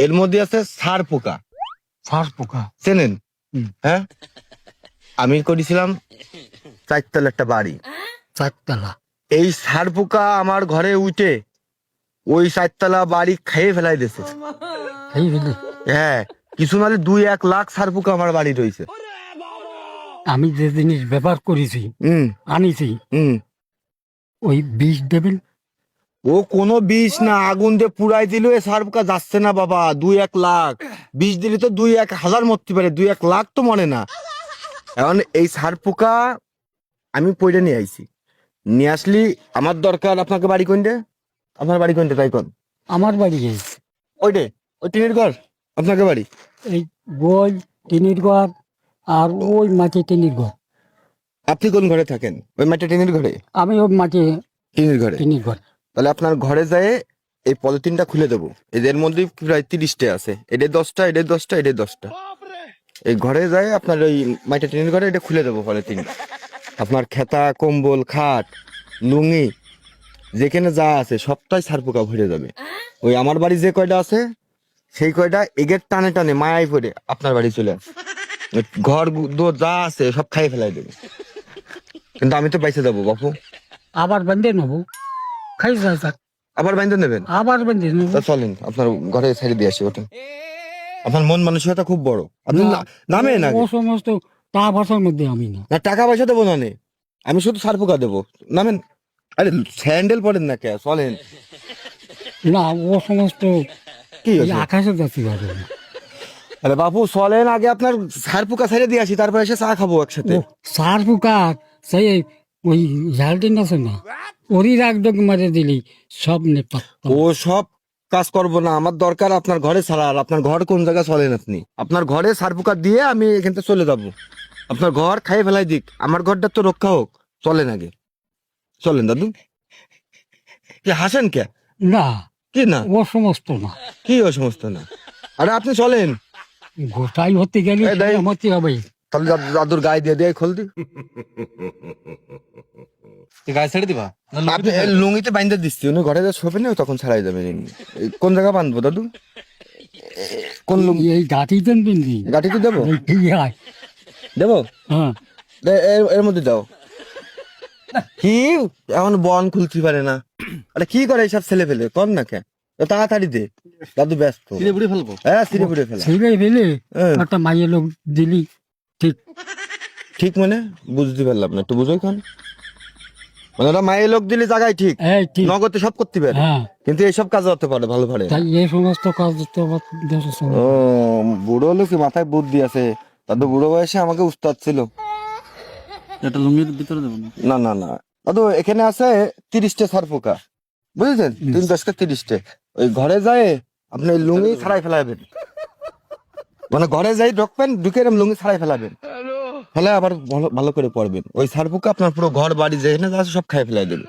এর মধ্যে আছে সার পোকা। ফার পোকা। চেনেন? হুম। হ্যাঁ, আমি করেছিলাম 4 তলা একটা বাড়ি। 4 তলা। এই সার পোকা আমার ঘরে উঠে ওই 4 তলা বাড়ি খেয়ে ফেলাই দিয়েছে। এই বুঝলি, হ্যাঁ, কিছু নাহলে 2-1 লাখ সার পোকা আমার বাড়ি রয়েছে। আমি যে জিনিস ব্যবহার করেছি হুম আনিছি হুম। ওই বিষ দেবেন। ও কোনো বিষ না, আগুন দিয়ে পুড়াই দিলে এ সার পোকা যাচ্ছে না বাবা। 2-1 লাখ বিষ দিলে তো 2-1 হাজার মরতে পারে, 2-1 লাখ তো মরে না। এখন এই সার পোকা আমি পয়টা নিয়ে আইছি, নিয়ে আসলি আমার দরকার। আপনাকে বাড়ি কোনটা? আপনার বাড়ি কোনটা তাই কোন? আমার বাড়ি গেছে ওইটে, ওই টিনের ঘর আপনাকে বাড়ি? এই বই টিনির ঘর আর ওই মাটি টিনির ঘর। আপনি কোন ঘরে থাকেন? ওই মাটি টিনের ঘরে? আমি ওই মাটি টিনের ঘরে। টিনির ঘর। তাহলে আপনার ঘরে যায় এই পলিথিনটা খুলে দেবো। এদের মধ্যে প্রায় 30টা আছে, এদের 10টা, এদের 10টা, এদের 10টা। এই ঘরে যায় আপনার ওই মাটি টিনের ঘরে এটা খুলে দেবো পলিথিন। আপনার খেতা, কম্বল, খাট, লুঙ্গি যেখানে যা আছে সবটাই সার পোকা ভরে যাবে। ওই আমার বাড়ি যে কয়টা আছে সেই কয়টা এগের টানে টানে মায়ায় পড়ে আপনার বাড়ি চলে আসে। ওই ঘর দোর যা আছে সব খাই ফেলাই দেবে। কিন্তু আমি তো পয়সা দেবো বাপু। আবার বেঁধে নেবো, খাই যায় থাক, আবার বাইন্ধে নেবেন? আবার বেঁধে নেবো। তা চলেন আপনার ঘরে ছেড়ে দিয়ে আসি ওটা। আপনার মন মানসিকতা খুব বড়। আপনি নামে না ও সমস্ত তা ভাষার মধ্যে আমি না। না, টাকা পয়সা দেবো না নে, আমি শুধু সার পোকা দেবো। নামেন। আরে স্যান্ডেল পরেন না কে? চলেন। না ও সমস্ত কি ওই হয়েছে? আকাশে যাচ্ছি পারবে না। আরে বাপু চলেন, আগে আপনার সার পোকা ছেড়ে দিয়ে আসি, তারপর এসে চা খাবো একসাথে। ও সার পোকা সেই ওই ঝালটিন আছে না, ওরই একদম মারে দিলি সব নেপাত। ও সব কাজ করবো না, আমার দরকার আপনার ঘরে ছাড়া। আর আপনার ঘর কোন জায়গায় চলেন আপনি? আপনার ঘরে সার পোকা দিয়ে আমি এখান থেকে চলে যাবো। আপনার ঘর খাই ফেলাই দিক, আমার ঘরটা তো রক্ষা হোক। চলেন আগে, চলেন দাদু। কি হাসেন কে? না কি না? ও সমস্ত না, কি ও সমস্ত না? আরে আপনি চলেন। গোটাই হতে গেলে এই দেখ। হতে হবে। তাহলে দাদুর গায়ে দিয়ে দিয়ে খোল দি। গায়ে ছেড়ে দিবা? আপনি লুঙ্গিতে বাইন্ধে দিচ্ছি, উনি ঘরে যা শোবেন না তখন ছাড়াই যাবেন। কোন জায়গা বাঁধবো দাদু? কোন লুঙ্গি? এই গাঁঠিতেন বিন্দি গাঠিতে দেবো? দেবো? হ্যাঁ এর মধ্যে দাও। কি এখন বন খুলতে পারে না? আরে কি করে এইসব ছেলে ফেলে? কম না কে? তাড়াতাড়ি দে, দাদু ব্যস্ত। ছিঁড়ে বুড়ে ফেলবো? হ্যাঁ, সিঁড়ি ফুড়ে ফেলা। ছেলে ফেলে হ্যাঁ। একটা মাইয়ের লোক দিলি ঠিক। ঠিক মানে বুঝতে পারলাম না, একটু বুঝোই খান। মানে ওরা মায়ের লোক দিলে জায়গায় ঠিক, এই ঠিক। নগদে সব করতে পারে, হ্যাঁ কিন্তু এইসব কাজ হতে পারে ভালো পারে। তাই এই সমস্ত কাজ তো আমার দেশের সঙ্গে। ও বুড়ো লোক মাথায় বুদ্ধি আছে। দাদু বুড়ো বয়সে আমাকে উস্তাদ ছিল। এটা লুঙ্গির ভিতরে দেবো না? না না না দাদু, এখানে আছে 30টা সার পোকা, বুঝেছেন? 3-10টা 30টা। ওই ঘরে যায় আপনি ওই লুঙ্গি ছাড়াই ফেলাবেন। মানে ঘরে যাই ঢুকবেন, ঢুকে এরম লুঙ্গি ছাড়াই ফেলাবেন, ফেলে আবার ভালো ভালো করে পড়বেন। ওই সার পোকা আপনার পুরো ঘর বাড়ি যেখানে যা আছে সব খাই ফেলাই দেবে।